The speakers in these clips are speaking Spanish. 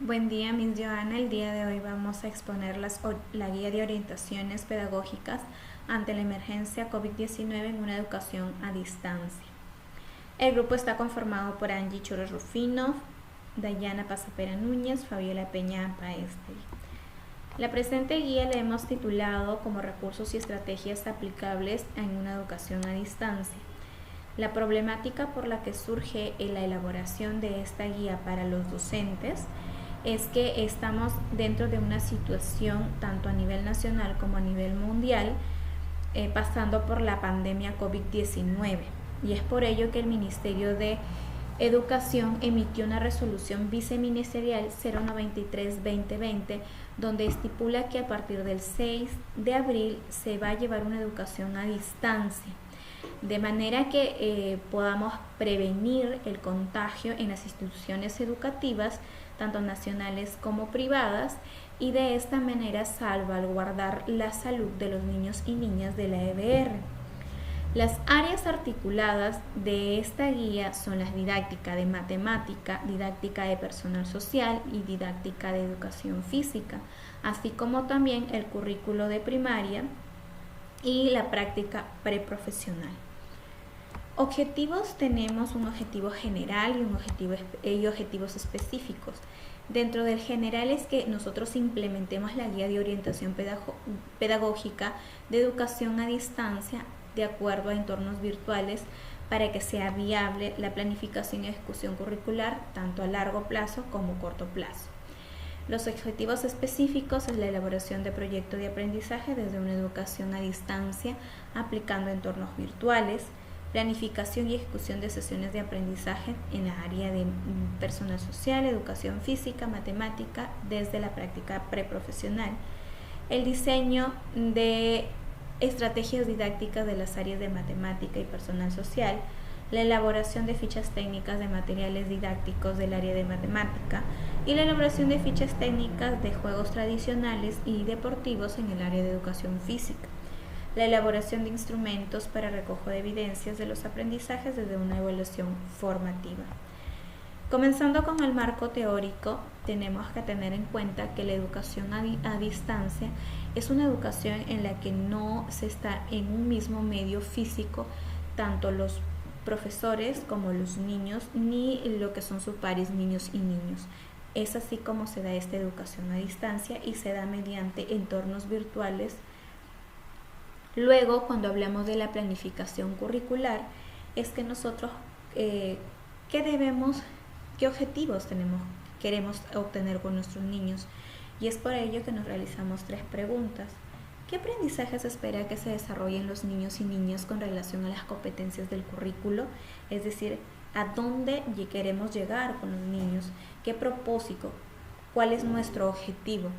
Buen día, Miss Joana. El día de hoy vamos a exponer la guía de orientaciones pedagógicas ante la emergencia COVID-19 en una educación a distancia. El grupo está conformado por Angie Churros Rufino, Dayana Pasapera Núñez, Fabiola Peña Paestegui. La presente guía la hemos titulado como recursos y estrategias aplicables en una educación a distancia. La problemática por la que surge la elaboración de esta guía para los docentes es que estamos dentro de una situación tanto a nivel nacional como a nivel mundial pasando por la pandemia COVID-19, y es por ello que el Ministerio de Educación emitió una resolución viceministerial 093-2020 donde estipula que a partir del 6 de abril se va a llevar una educación a distancia, de manera que podamos prevenir el contagio en las instituciones educativas, tanto nacionales como privadas, y de esta manera salvaguardar la salud de los niños y niñas de la EBR. Las áreas articuladas de esta guía son la didáctica de matemática, didáctica de personal social y didáctica de educación física, así como también el currículo de primaria y la práctica preprofesional. Objetivos: tenemos un objetivo general y objetivos específicos. Dentro del general es que nosotros implementemos la guía de orientación pedagógica de educación a distancia de acuerdo a entornos virtuales para que sea viable la planificación y ejecución curricular tanto a largo plazo como corto plazo. Los objetivos específicos es la elaboración de proyectos de aprendizaje desde una educación a distancia aplicando entornos virtuales, planificación y ejecución de sesiones de aprendizaje en la área de personal social, educación física, matemática, desde la práctica preprofesional, el diseño de estrategias didácticas de las áreas de matemática y personal social, la elaboración de fichas técnicas de materiales didácticos del área de matemática y la elaboración de fichas técnicas de juegos tradicionales y deportivos en el área de educación física, la elaboración de instrumentos para recojo de evidencias de los aprendizajes desde una evaluación formativa. Comenzando con el marco teórico, tenemos que tener en cuenta que la educación a distancia es una educación en la que no se está en un mismo medio físico, tanto los profesores como los niños, ni lo que son sus pares niños y niños. Es así como se da esta educación a distancia y se da mediante entornos virtuales. Luego, cuando hablamos de la planificación curricular, es que nosotros, ¿qué objetivos queremos obtener con nuestros niños? Y es por ello que nos realizamos 3 preguntas. ¿Qué aprendizaje se espera que se desarrollen los niños y niñas con relación a las competencias del currículo? Es decir, ¿a dónde queremos llegar con los niños? ¿Qué propósito? ¿Cuál es nuestro objetivo?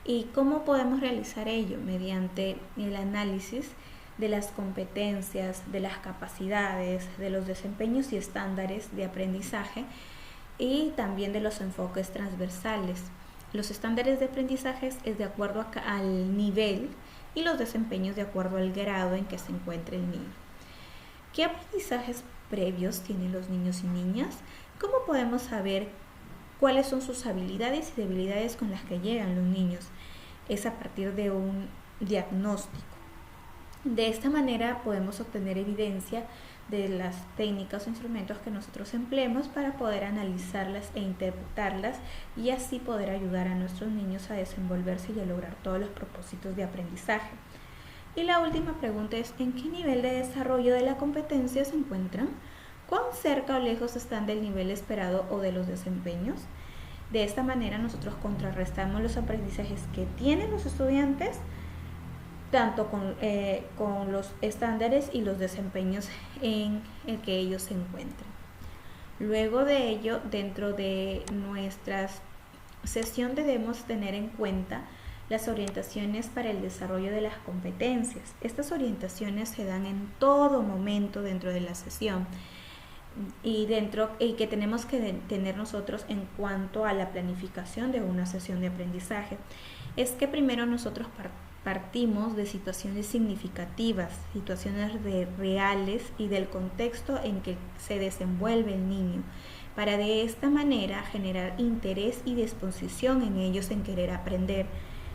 ¿Y cómo podemos realizar ello? Mediante el análisis de las competencias, de las capacidades, de los desempeños y estándares de aprendizaje y también de los enfoques transversales. Los estándares de aprendizaje es de acuerdo al nivel y los desempeños de acuerdo al grado en que se encuentre el niño. ¿Qué aprendizajes previos tienen los niños y niñas? ¿Cómo podemos saber cuáles son sus habilidades y debilidades con las que llegan los niños? Es a partir de un diagnóstico. De esta manera podemos obtener evidencia de las técnicas o instrumentos que nosotros empleemos para poder analizarlas e interpretarlas y así poder ayudar a nuestros niños a desenvolverse y a lograr todos los propósitos de aprendizaje. Y la última pregunta es: ¿en qué nivel de desarrollo de la competencia se encuentran? ¿Cuán cerca o lejos están del nivel esperado o de los desempeños? De esta manera nosotros contrarrestamos los aprendizajes que tienen los estudiantes tanto con los estándares y los desempeños en el que ellos se encuentran. Luego de ello, dentro de nuestra sesión debemos tener en cuenta las orientaciones para el desarrollo de las competencias. Estas orientaciones se dan en todo momento dentro de la sesión y que tenemos que tener nosotros en cuanto a la planificación de una sesión de aprendizaje. Es que primero nosotros partimos de situaciones significativas, situaciones reales y del contexto en que se desenvuelve el niño. para de esta manera generar interés y disposición en ellos en querer aprender.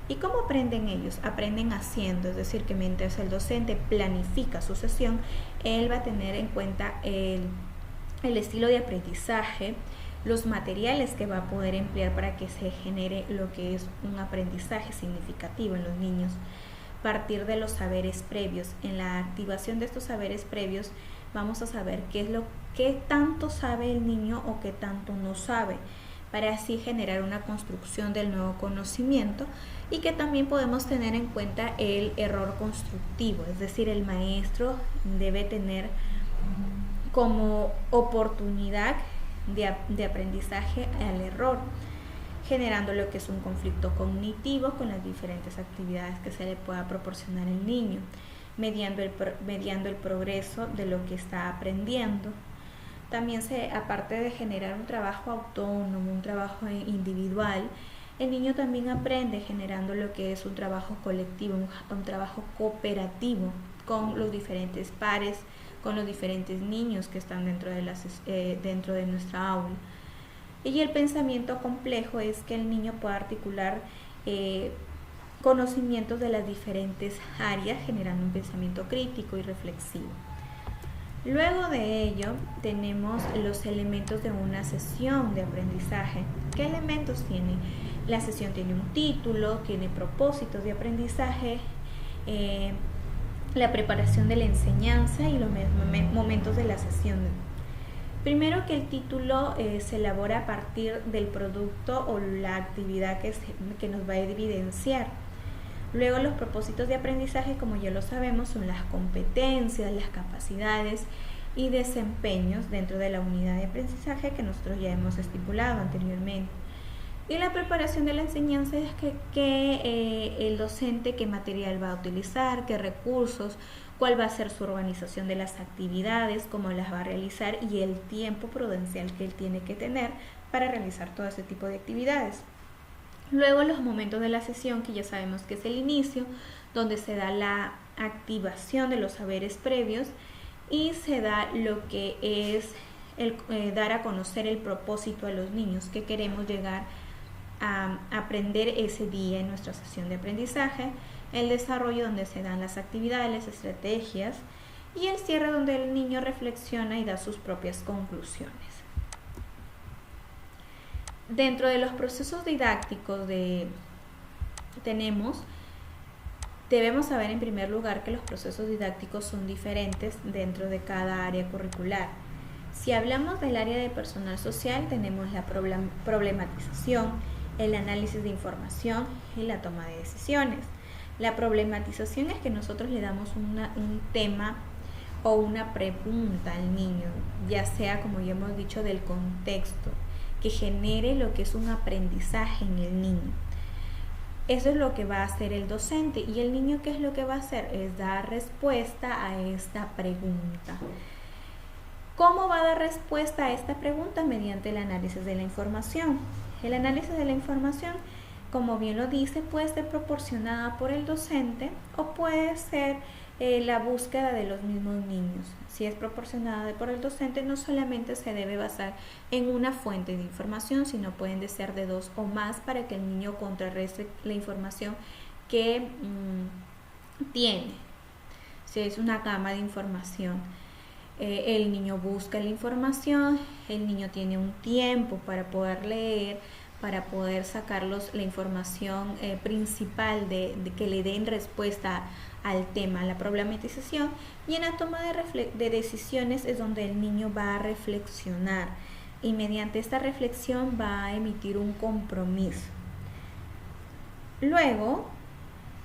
¿Y cómo aprenden ellos? Aprenden haciendo, es decir, que mientras el docente planifica su sesión, él va a tener en cuenta el estilo de aprendizaje, los materiales que va a poder emplear para que se genere lo que es un aprendizaje significativo en los niños. Partir de los saberes previos. En la activación de estos saberes previos vamos a saber qué tanto sabe el niño o qué tanto no sabe, para así generar una construcción del nuevo conocimiento, y que también podemos tener en cuenta el error constructivo, es decir, el maestro debe tener como oportunidad de aprendizaje al error, generando lo que es un conflicto cognitivo con las diferentes actividades que se le pueda proporcionar al niño, mediando el progreso de lo que está aprendiendo. También aparte de generar un trabajo autónomo, un trabajo individual, el niño también aprende generando lo que es un trabajo colectivo, un trabajo cooperativo con los diferentes pares, con los diferentes niños que están dentro de nuestra aula. Y el pensamiento complejo es que el niño pueda articular conocimientos de las diferentes áreas, generando un pensamiento crítico y reflexivo. Luego de ello tenemos los elementos de una sesión de aprendizaje. ¿Qué elementos tiene? La sesión tiene un título, tiene propósitos de aprendizaje, la preparación de la enseñanza y los momentos de la sesión. Primero, que el título se elabora a partir del producto o la actividad que nos va a evidenciar. Luego, los propósitos de aprendizaje, como ya lo sabemos, son las competencias, las capacidades y desempeños dentro de la unidad de aprendizaje que nosotros ya hemos estipulado anteriormente. Y la preparación de la enseñanza es que el docente qué material va a utilizar, qué recursos, cuál va a ser su organización de las actividades, cómo las va a realizar y el tiempo prudencial que él tiene que tener para realizar todo ese tipo de actividades. Luego, los momentos de la sesión, que ya sabemos que es el inicio, donde se da la activación de los saberes previos y se da lo que es dar a conocer el propósito a los niños que queremos llegar a aprender ese día en nuestra sesión de aprendizaje, el desarrollo donde se dan las actividades, las estrategias y el cierre donde el niño reflexiona y da sus propias conclusiones. Dentro de los procesos didácticos debemos saber en primer lugar que los procesos didácticos son diferentes dentro de cada área curricular. Si hablamos del área de personal social, tenemos la problematización, el análisis de información y la toma de decisiones. La problematización es que nosotros le damos un tema o una pregunta al niño, ya sea, como ya hemos dicho, del contexto, que genere lo que es un aprendizaje en el niño. Eso es lo que va a hacer el docente, y el niño, ¿qué es lo que va a hacer? Es dar respuesta a esta pregunta. ¿Cómo va a dar respuesta a esta pregunta? Mediante el análisis de la información. El análisis de la información, como bien lo dice, puede ser proporcionada por el docente o puede ser la búsqueda de los mismos niños. Si es proporcionada por el docente, no solamente se debe basar en una fuente de información, sino pueden ser de dos o más para que el niño contrarreste la información que tiene. Si es una gama de información, el niño busca la información, el niño tiene un tiempo para poder leer, para poder sacar la información principal de que le den respuesta al tema, a la problematización, y en la toma de decisiones es donde el niño va a reflexionar y mediante esta reflexión va a emitir un compromiso. Luego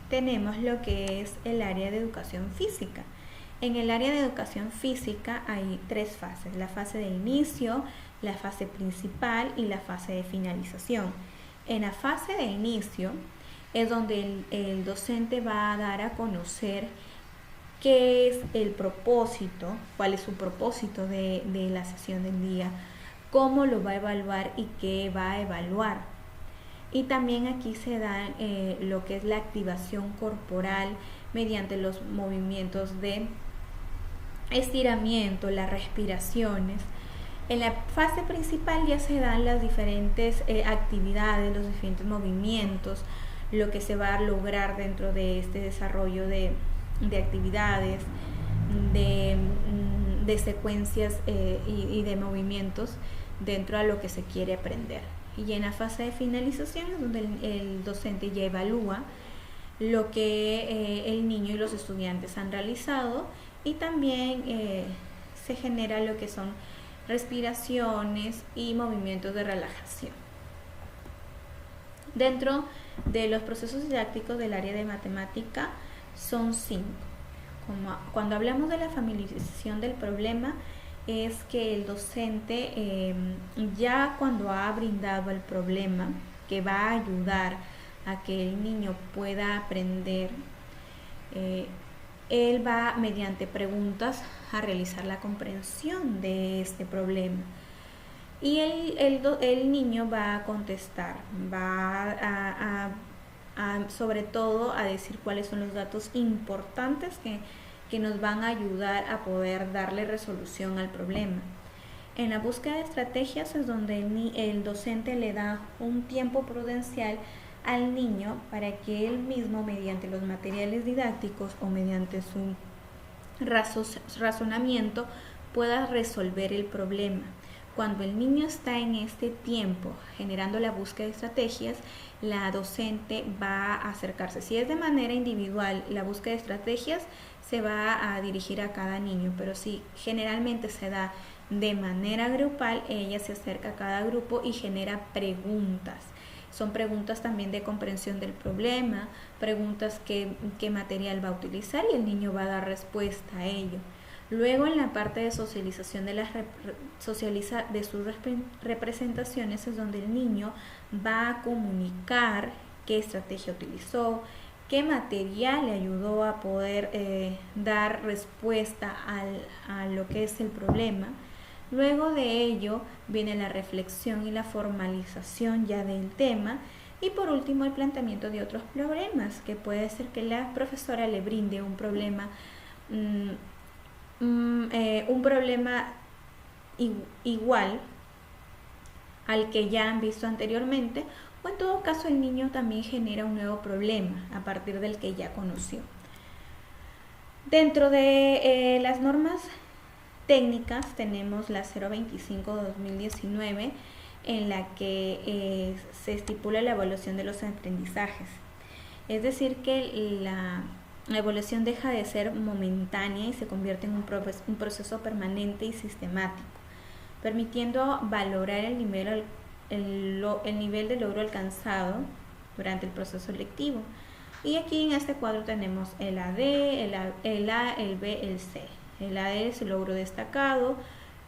tenemos lo que es el área de educación física. En el área de educación física hay tres fases: la fase de inicio, la fase principal y la fase de finalización. En la fase de inicio es donde el docente va a dar a conocer qué es el propósito, cuál es su propósito de la sesión del día, cómo lo va a evaluar y qué va a evaluar. Y también aquí se da lo que es la activación corporal mediante los movimientos de estiramiento, las respiraciones, En la fase principal ya se dan las diferentes actividades, los diferentes movimientos, lo que se va a lograr dentro de este desarrollo de actividades, de secuencias y de movimientos dentro de lo que se quiere aprender. Y en la fase de finalización es donde el docente ya evalúa lo que el niño y los estudiantes han realizado, y también se genera lo que son respiraciones y movimientos de relajación. Dentro de los procesos didácticos del área de matemática son 5. Cuando hablamos de la familiarización del problema, es que el docente ya cuando ha brindado el problema, que va a ayudar a que el niño pueda aprender, él va mediante preguntas a realizar la comprensión de este problema, y el niño va a contestar, va sobre todo a decir cuáles son los datos importantes que nos van a ayudar a poder darle resolución al problema. En la búsqueda de estrategias es donde el docente le da un tiempo prudencial al niño para que él mismo, mediante los materiales didácticos o mediante su razonamiento, pueda resolver el problema. Cuando el niño está en este tiempo generando la búsqueda de estrategias, la docente va a acercarse. Si es de manera individual la búsqueda de estrategias, se va a dirigir a cada niño, pero si generalmente se da de manera grupal, ella se acerca a cada grupo y genera preguntas. Son preguntas también de comprensión del problema, preguntas qué material va a utilizar, y el niño va a dar respuesta a ello. Luego, en la parte de socialización de sus representaciones, es donde el niño va a comunicar qué estrategia utilizó, qué material le ayudó a poder dar respuesta a lo que es el problema. Luego de ello viene la reflexión y la formalización ya del tema, y por último el planteamiento de otros problemas, que puede ser que la profesora le brinde un problema igual al que ya han visto anteriormente, o en todo caso el niño también genera un nuevo problema a partir del que ya conoció. Dentro de las normas técnicas tenemos la 025/2019, en la que se estipula la evaluación de los aprendizajes. Es decir, que la evaluación deja de ser momentánea y se convierte en un proceso permanente y sistemático, permitiendo valorar el nivel de logro alcanzado durante el proceso lectivo. Y aquí en este cuadro tenemos el AD, el A, el B, el C. El AD es el logro destacado,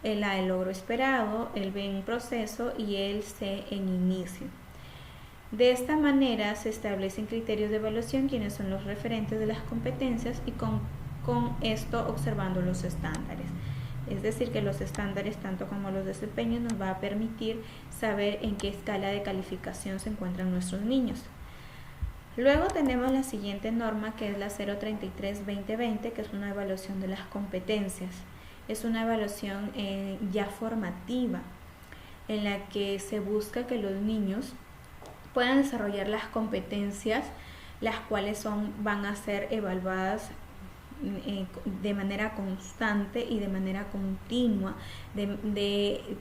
el A el logro esperado, el B en proceso y el C en inicio. De esta manera se establecen criterios de evaluación, quienes son los referentes de las competencias, y con esto observando los estándares. Es decir, que los estándares, tanto como los desempeños, nos va a permitir saber en qué escala de calificación se encuentran nuestros niños. Luego tenemos la siguiente norma, que es la 033/2020, que es una evaluación de las competencias. Es una evaluación ya formativa, en la que se busca que los niños puedan desarrollar las competencias, las cuales van a ser evaluadas de manera constante y de manera continua,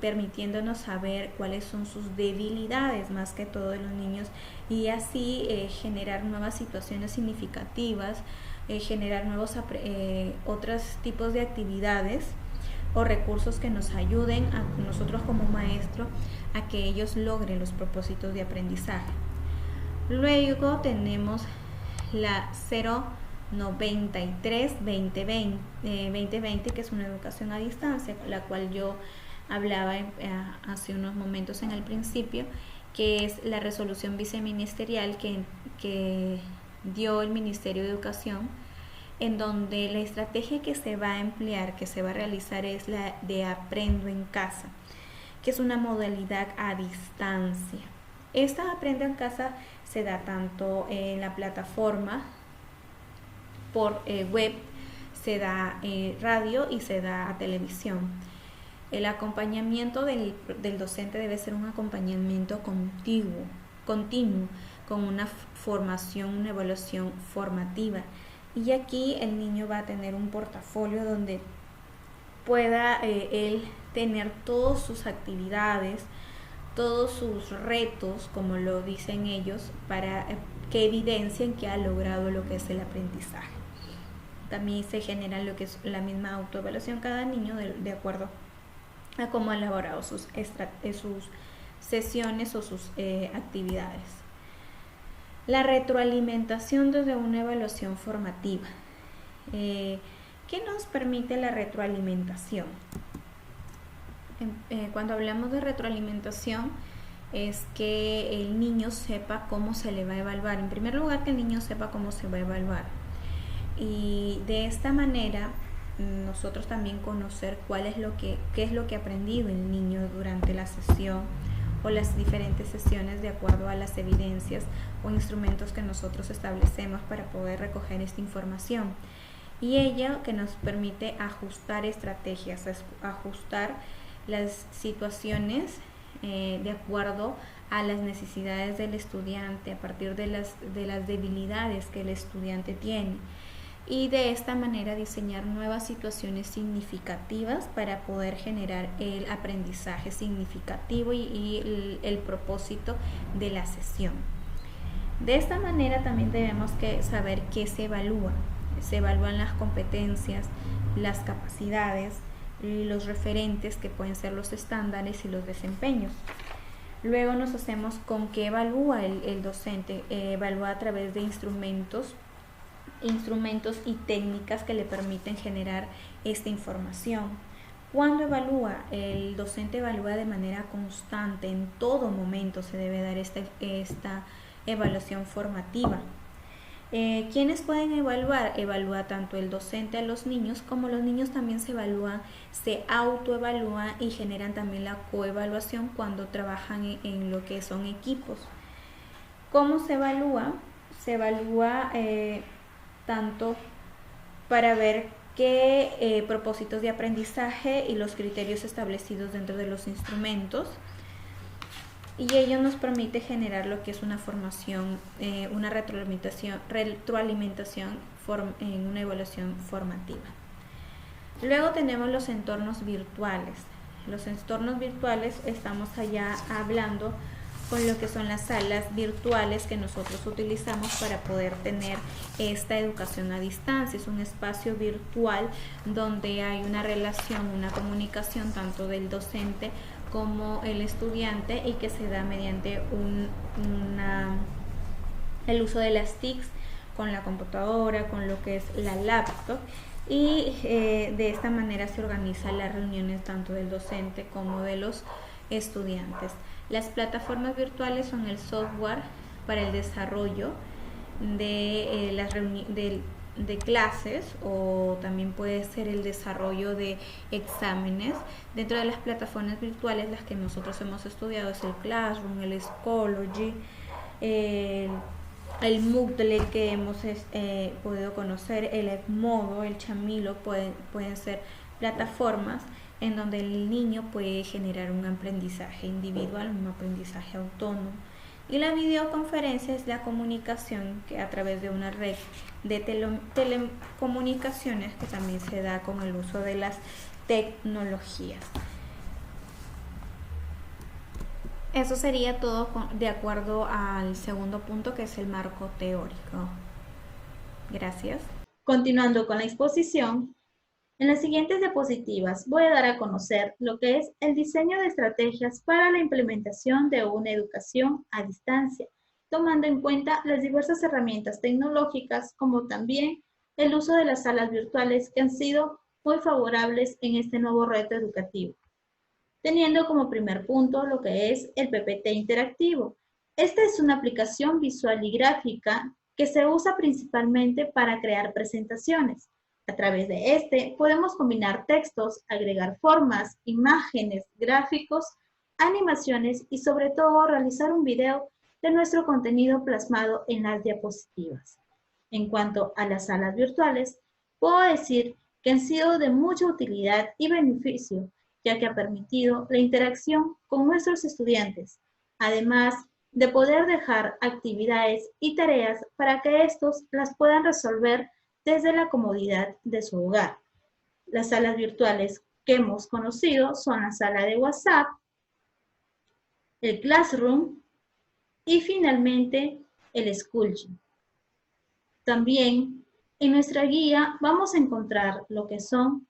permitiéndonos saber cuáles son sus debilidades más que todo de los niños, y así generar nuevas situaciones significativas, generar nuevos otros tipos de actividades o recursos que nos ayuden a nosotros como maestros a que ellos logren los propósitos de aprendizaje. Luego tenemos la 093/2020, que es una educación a distancia, la cual yo hablaba hace unos momentos en el principio, que es la resolución viceministerial que dio el Ministerio de Educación, en donde la estrategia que se va a emplear, que se va a realizar, es la de Aprendo en Casa, que es una modalidad a distancia. Esta Aprendo en Casa se da tanto en la plataforma por web, se da radio y se da a televisión. El acompañamiento del docente debe ser un acompañamiento continuo, con una formación, una evaluación formativa. Y aquí el niño va a tener un portafolio donde pueda él tener todas sus actividades, todos sus retos, como lo dicen ellos, para que evidencien que ha logrado lo que es el aprendizaje. También se genera lo que es la misma autoevaluación cada niño de acuerdo a cómo ha elaborado sus sesiones o sus actividades. La retroalimentación desde una evaluación formativa. ¿Qué nos permite la retroalimentación? Cuando hablamos de retroalimentación es que el niño sepa cómo se le va a evaluar. En primer lugar, que el niño sepa cómo se va a evaluar. Y de esta manera nosotros también conocer qué es lo que ha aprendido el niño durante la sesión o las diferentes sesiones de acuerdo a las evidencias o instrumentos que nosotros establecemos para poder recoger esta información. Y ello que nos permite ajustar estrategias, ajustar las situaciones de acuerdo a las necesidades del estudiante, a partir de las debilidades que el estudiante tiene. Y de esta manera diseñar nuevas situaciones significativas para poder generar el aprendizaje significativo y el propósito de la sesión. De esta manera también debemos saber qué se evalúa. Se evalúan las competencias, las capacidades, los referentes que pueden ser los estándares y los desempeños. Luego nos hacemos con qué evalúa el docente. Evalúa a través de instrumentos y técnicas que le permiten generar esta información. ¿Cuándo evalúa? El docente evalúa de manera constante, en todo momento se debe dar esta evaluación formativa. ¿Quiénes pueden evaluar? Evalúa tanto el docente a los niños, como los niños también se evalúan, se autoevalúan y generan también la coevaluación cuando trabajan en lo que son equipos. ¿Cómo se evalúa? Se evalúa tanto para ver qué propósitos de aprendizaje y los criterios establecidos dentro de los instrumentos, y ello nos permite generar lo que es una formación, una retroalimentación en una evaluación formativa. Luego tenemos los entornos virtuales. Los entornos virtuales estamos allá hablando con lo que son las salas virtuales que nosotros utilizamos para poder tener esta educación a distancia. Es un espacio virtual donde hay una relación, una comunicación tanto del docente como el estudiante, y que se da mediante el uso de las TICs con la computadora, con lo que es la laptop, y de esta manera se organizan las reuniones tanto del docente como de los estudiantes. Las plataformas virtuales son el software para el desarrollo de clases, o también puede ser el desarrollo de exámenes. Dentro de las plataformas virtuales, las que nosotros hemos estudiado es el Classroom, el Schoology, el Moodle que hemos podido conocer, el Edmodo, el Chamilo, pueden ser plataformas en donde el niño puede generar un aprendizaje individual, un aprendizaje autónomo. Y la videoconferencia es la comunicación que a través de una red de telecomunicaciones que también se da con el uso de las tecnologías. Eso sería todo de acuerdo al segundo punto, que es el marco teórico. Gracias. Continuando con la exposición, en las siguientes diapositivas voy a dar a conocer lo que es el diseño de estrategias para la implementación de una educación a distancia, tomando en cuenta las diversas herramientas tecnológicas, como también el uso de las salas virtuales que han sido muy favorables en este nuevo reto educativo. Teniendo como primer punto lo que es el PPT interactivo. Esta es una aplicación visual y gráfica que se usa principalmente para crear presentaciones. A través de este podemos combinar textos, agregar formas, imágenes, gráficos, animaciones y sobre todo realizar un video de nuestro contenido plasmado en las diapositivas. En cuanto a las salas virtuales, puedo decir que han sido de mucha utilidad y beneficio, ya que ha permitido la interacción con nuestros estudiantes, además de poder dejar actividades y tareas para que estos las puedan resolver desde la comodidad de su hogar. Las salas virtuales que hemos conocido son la sala de WhatsApp, el Classroom y finalmente el Schoolgym. También en nuestra guía vamos a encontrar lo que son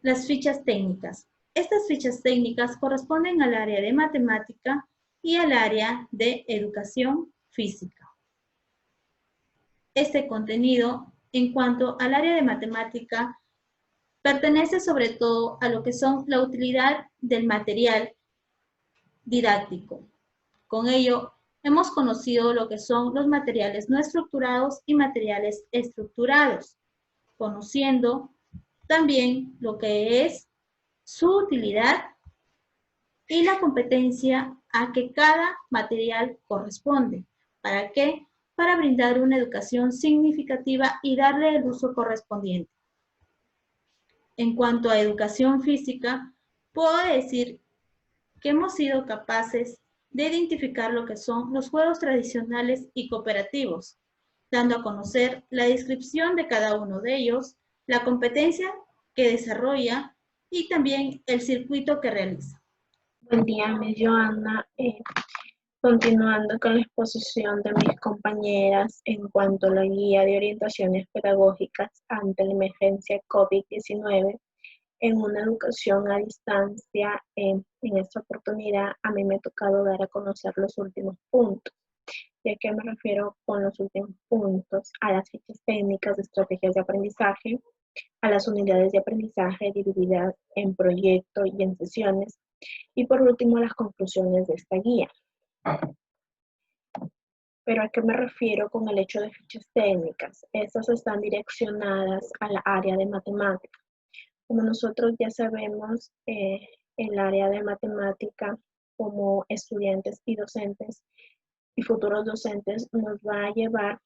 las fichas técnicas. Estas fichas técnicas corresponden al área de matemática y al área de educación física. Este contenido, en cuanto al área de matemática, pertenece sobre todo a lo que son la utilidad del material didáctico. Con ello, hemos conocido lo que son los materiales no estructurados y materiales estructurados, conociendo también lo que es su utilidad y la competencia a que cada material corresponde. ¿Para qué? Para brindar una educación significativa y darle el uso correspondiente. En cuanto a educación física, puedo decir que hemos sido capaces de identificar lo que son los juegos tradicionales y cooperativos, dando a conocer la descripción de cada uno de ellos, la competencia que desarrolla y también el circuito que realiza. Buen día, mi Joana. Continuando con la exposición de mis compañeras en cuanto a la guía de orientaciones pedagógicas ante la emergencia COVID-19 en una educación a distancia, en esta oportunidad a mí me ha tocado dar a conocer los últimos puntos. ¿Y a qué me refiero con los últimos puntos? A las fichas técnicas de estrategias de aprendizaje, a las unidades de aprendizaje divididas en proyectos y en sesiones, y por último las conclusiones de esta guía. ¿Pero a qué me refiero con el hecho de fichas técnicas? Estas están direccionadas al área de matemática. Como nosotros ya sabemos, el área de matemática como estudiantes y docentes y futuros docentes nos va a llevar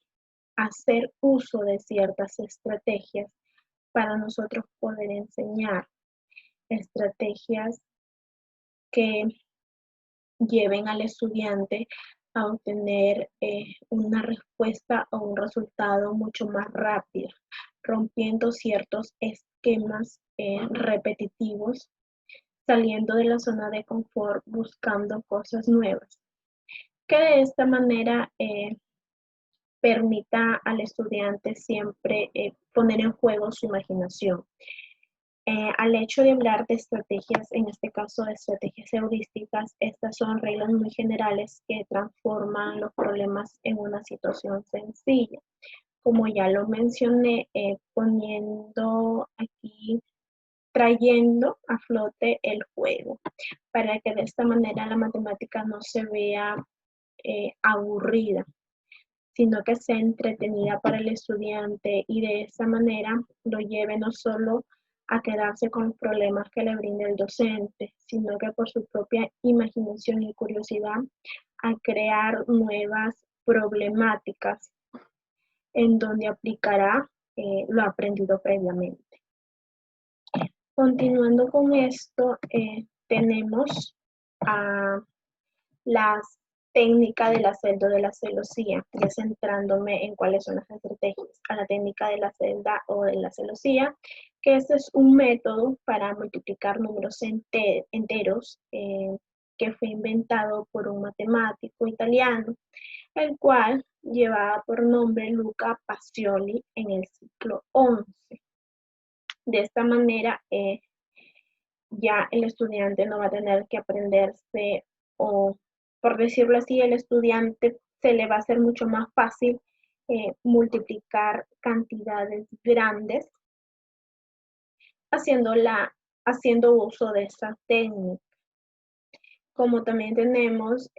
a hacer uso de ciertas estrategias para nosotros poder enseñar, estrategias que lleven al estudiante a obtener una respuesta o un resultado mucho más rápido, rompiendo ciertos esquemas repetitivos, saliendo de la zona de confort, buscando cosas nuevas, que de esta manera permita al estudiante siempre poner en juego su imaginación. Al hecho de hablar de estrategias, en este caso de estrategias heurísticas, estas son reglas muy generales que transforman los problemas en una situación sencilla. Como ya lo mencioné, poniendo aquí, trayendo a flote el juego, para que de esta manera la matemática no se vea aburrida, sino que sea entretenida para el estudiante y de esa manera lo lleve no solo a quedarse con los problemas que le brinda el docente, sino que por su propia imaginación y curiosidad a crear nuevas problemáticas en donde aplicará lo aprendido previamente. Continuando con esto, tenemos a las técnicas de la celda o de la celosía, ya centrándome en cuáles son las estrategias. A la técnica de la celda o de la celosía, que este es un método para multiplicar números enteros que fue inventado por un matemático italiano, el cual llevaba por nombre Luca Pacioli en el siglo XI. De esta manera, ya el estudiante no va a tener que aprenderse, o por decirlo así, el estudiante se le va a hacer mucho más fácil multiplicar cantidades grandes haciendo uso de esa técnica. Como también tenemos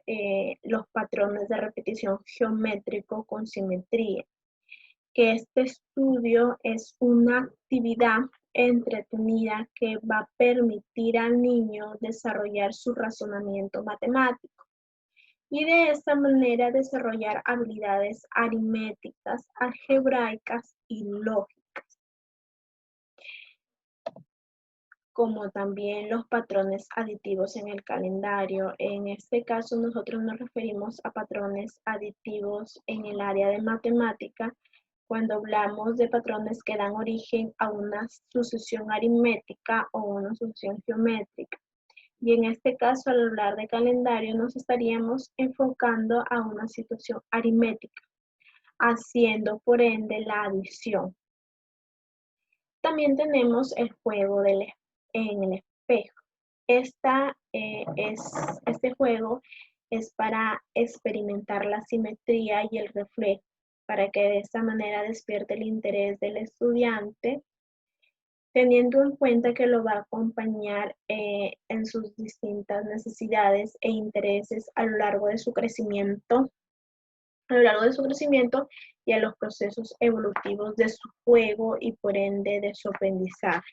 los patrones de repetición geométrico con simetría, que este estudio es una actividad entretenida que va a permitir al niño desarrollar su razonamiento matemático y de esta manera desarrollar habilidades aritméticas, algebraicas y lógicas. como también los patrones aditivos en el calendario. En este caso nosotros nos referimos a patrones aditivos en el área de matemática cuando hablamos de patrones que dan origen a una sucesión aritmética o una sucesión geométrica. Y en este caso, al hablar de calendario, nos estaríamos enfocando a una situación aritmética, haciendo por ende la adición. También tenemos el juego en el espejo. Este juego es para experimentar la simetría y el reflejo, para que de esta manera despierte el interés del estudiante, teniendo en cuenta que lo va a acompañar en sus distintas necesidades e intereses a lo largo de su crecimiento, y a los procesos evolutivos de su juego y por ende de su aprendizaje,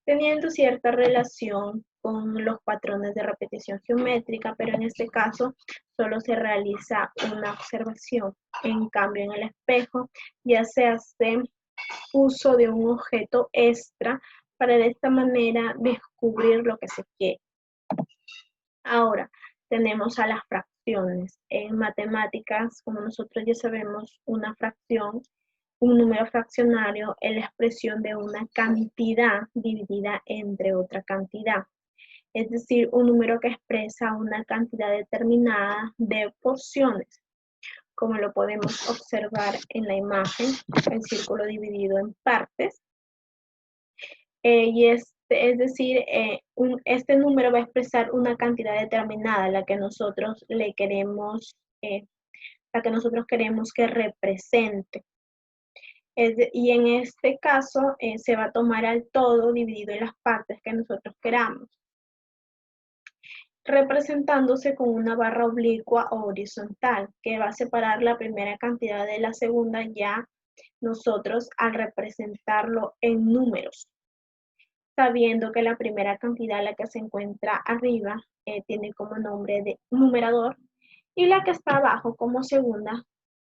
teniendo cierta relación con los patrones de repetición geométrica, pero en este caso solo se realiza una observación. En cambio, en el espejo ya se hace uso de un objeto extra para de esta manera descubrir lo que se quiere. Ahora, tenemos a las fracciones. En matemáticas, como nosotros ya sabemos, una fracción, un número fraccionario es la expresión de una cantidad dividida entre otra cantidad. Es decir, un número que expresa una cantidad determinada de porciones, como lo podemos observar en la imagen, el círculo dividido en partes. Es decir, este número va a expresar una cantidad determinada, la que nosotros queremos que represente. Y en este caso se va a tomar al todo dividido en las partes que nosotros queramos, representándose con una barra oblicua o horizontal, que va a separar la primera cantidad de la segunda ya nosotros al representarlo en números, sabiendo que la primera cantidad, la que se encuentra arriba, tiene como nombre de numerador, y la que está abajo como segunda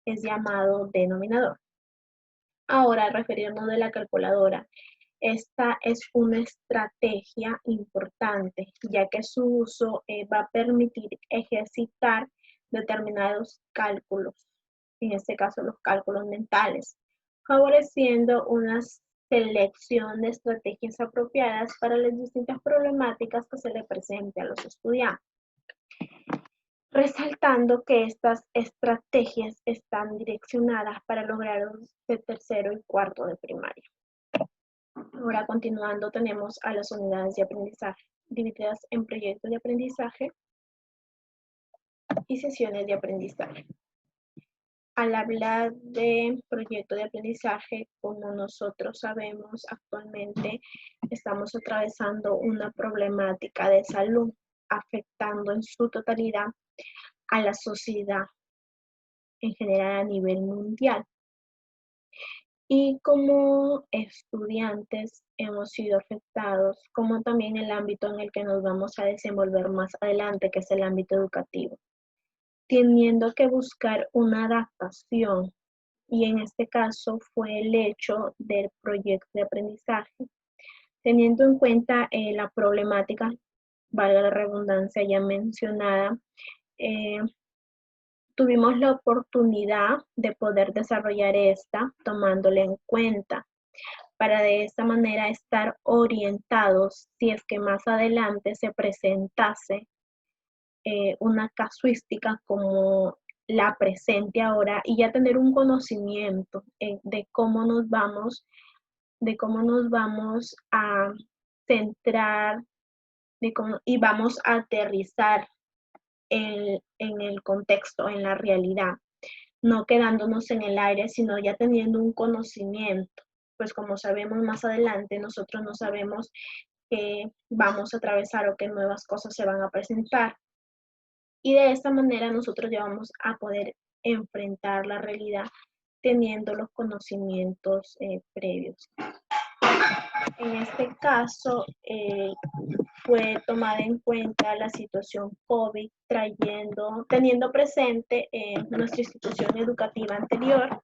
es llamado denominador. Ahora, al referirnos de la calculadora, esta es una estrategia importante, ya que su uso va a permitir ejercitar determinados cálculos, en este caso los cálculos mentales, favoreciendo una selección de estrategias apropiadas para las distintas problemáticas que se le presenten a los estudiantes, resaltando que estas estrategias están direccionadas para los grados de tercero y cuarto de primaria. Ahora, continuando, tenemos a las unidades de aprendizaje, divididas en proyectos de aprendizaje y sesiones de aprendizaje. Al hablar de proyecto de aprendizaje, como nosotros sabemos, actualmente estamos atravesando una problemática de salud, afectando en su totalidad a la sociedad en general a nivel mundial. Y como estudiantes hemos sido afectados, como también el ámbito en el que nos vamos a desenvolver más adelante, que es el ámbito educativo, teniendo que buscar una adaptación. Y en este caso fue el hecho del proyecto de aprendizaje, teniendo en cuenta la problemática, valga la redundancia ya mencionada, tuvimos la oportunidad de poder desarrollar esta tomándola en cuenta para de esta manera estar orientados si es que más adelante se presentase una casuística como la presente ahora y ya tener un conocimiento de cómo nos vamos a centrar y vamos a aterrizar en el contexto, en la realidad, no quedándonos en el aire, sino ya teniendo un conocimiento. Pues como sabemos más adelante, nosotros no sabemos qué vamos a atravesar o qué nuevas cosas se van a presentar. Y de esta manera nosotros ya vamos a poder enfrentar la realidad teniendo los conocimientos previos. En este caso, fue tomada en cuenta la situación COVID, teniendo presente nuestra institución educativa anterior.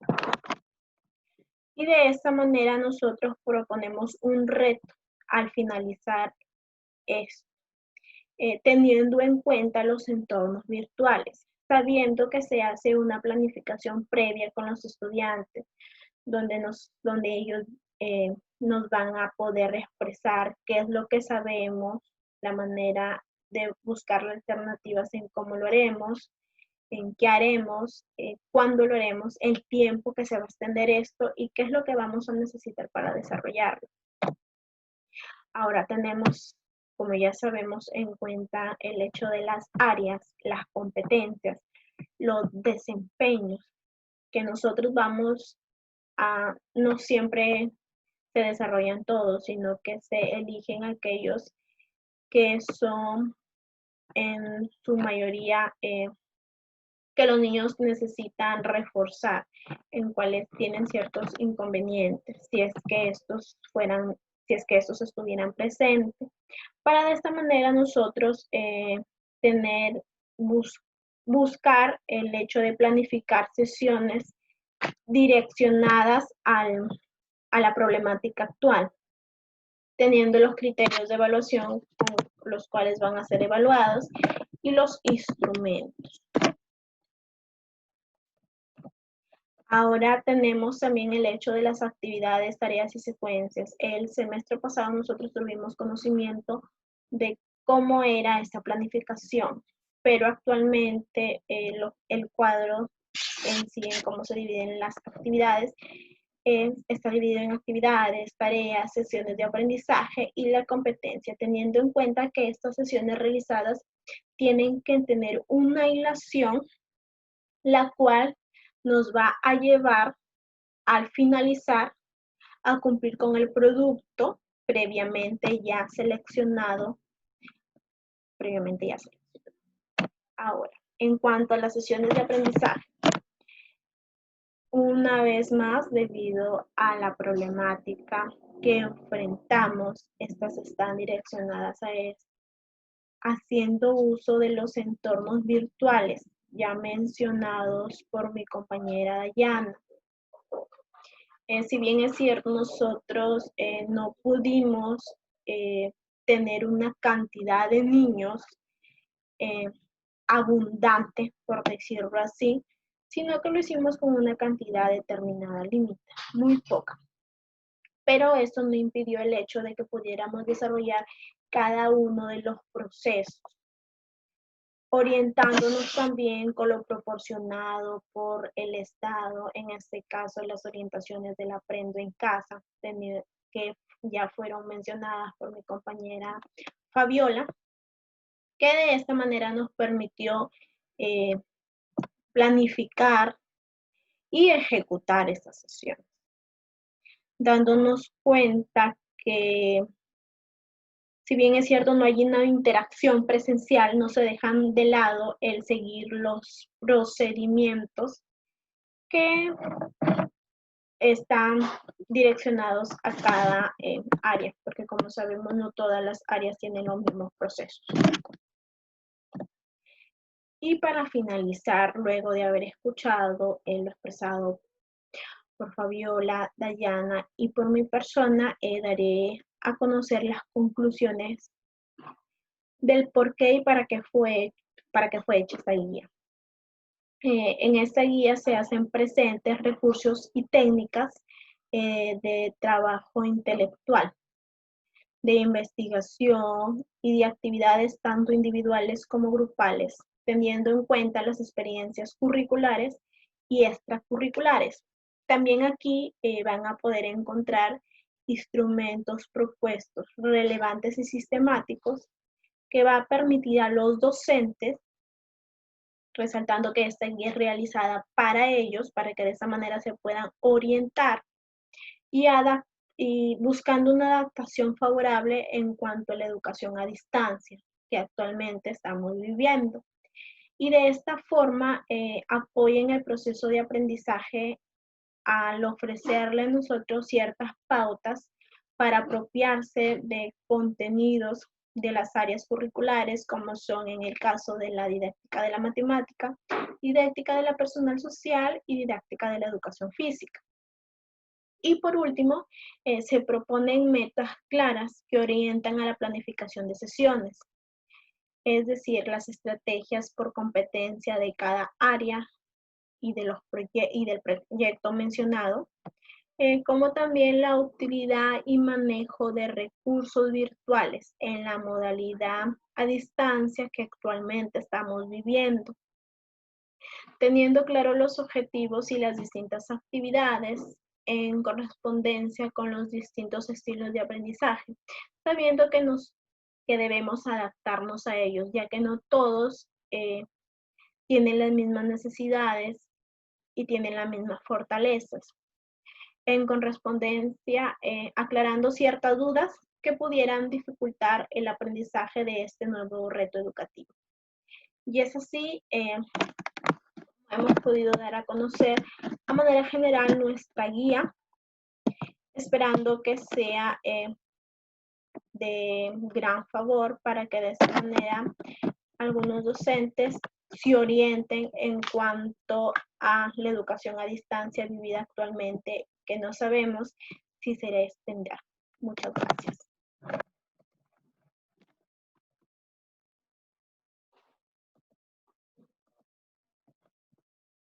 Y de esta manera nosotros proponemos un reto al finalizar esto, teniendo en cuenta los entornos virtuales, sabiendo que se hace una planificación previa con los estudiantes, donde ellos nos van a poder expresar qué es lo que sabemos, la manera de buscar alternativas en cómo lo haremos, en qué haremos, cuándo lo haremos, el tiempo que se va a extender esto y qué es lo que vamos a necesitar para desarrollarlo. Ahora tenemos, como ya sabemos, en cuenta el hecho de las áreas, las competencias, los desempeños que nosotros vamos a, no siempre se desarrollan todos, sino que se eligen aquellos que son en su mayoría que los niños necesitan reforzar, en cuales tienen ciertos inconvenientes, si es que estos estuvieran presentes, para de esta manera nosotros buscar el hecho de planificar sesiones direccionadas a la problemática actual, teniendo los criterios de evaluación con los cuales van a ser evaluados y los instrumentos. Ahora tenemos también el hecho de las actividades, tareas y secuencias. El semestre pasado nosotros tuvimos conocimiento de cómo era esta planificación, pero actualmente el cuadro en sí, en cómo se dividen las actividades, está dividido en actividades, tareas, sesiones de aprendizaje y la competencia, teniendo en cuenta que estas sesiones realizadas tienen que tener una hilación, la cual nos va a llevar al finalizar a cumplir con el producto previamente ya seleccionado. Ahora, en cuanto a las sesiones de aprendizaje, una vez más, debido a la problemática que enfrentamos, estas están direccionadas a esto, haciendo uso de los entornos virtuales ya mencionados por mi compañera Dayana. Si bien es cierto, nosotros no pudimos tener una cantidad de niños abundante, por decirlo así, sino que lo hicimos con una cantidad determinada, limitada, muy poca. Pero eso no impidió el hecho de que pudiéramos desarrollar cada uno de los procesos, orientándonos también con lo proporcionado por el Estado, en este caso las orientaciones del Aprendo en Casa, que ya fueron mencionadas por mi compañera Fabiola, que de esta manera nos permitió planificar y ejecutar estas sesiones, dándonos cuenta que si bien es cierto no hay una interacción presencial, no se dejan de lado el seguir los procedimientos que están direccionados a cada área, porque como sabemos no todas las áreas tienen los mismos procesos. Y para finalizar, luego de haber escuchado lo expresado por Fabiola, Dayana y por mi persona, daré a conocer las conclusiones del por qué y para qué fue hecha esta guía. En esta guía se hacen presentes recursos y técnicas de trabajo intelectual, de investigación y de actividades tanto individuales como grupales, teniendo en cuenta las experiencias curriculares y extracurriculares. También aquí van a poder encontrar instrumentos propuestos relevantes y sistemáticos que va a permitir a los docentes, resaltando que esta guía es realizada para ellos, para que de esa manera se puedan orientar y buscando una adaptación favorable en cuanto a la educación a distancia que actualmente estamos viviendo. Y de esta forma apoyen el proceso de aprendizaje al ofrecerle a nosotros ciertas pautas para apropiarse de contenidos de las áreas curriculares, como son en el caso de la didáctica de la matemática, didáctica de la personal social y didáctica de la educación física. Y por último, se proponen metas claras que orientan a la planificación de sesiones, es decir, las estrategias por competencia de cada área y del proyecto mencionado, como también la utilidad y manejo de recursos virtuales en la modalidad a distancia que actualmente estamos viviendo, teniendo claro los objetivos y las distintas actividades en correspondencia con los distintos estilos de aprendizaje, sabiendo que debemos adaptarnos a ellos, ya que no todos tienen las mismas necesidades y tienen las mismas fortalezas. En correspondencia, aclarando ciertas dudas que pudieran dificultar el aprendizaje de este nuevo reto educativo. Y es así, hemos podido dar a conocer a manera general nuestra guía, esperando que sea de gran favor para que de esta manera algunos docentes se orienten en cuanto a la educación a distancia vivida actualmente, que no sabemos si será extendida. Muchas gracias.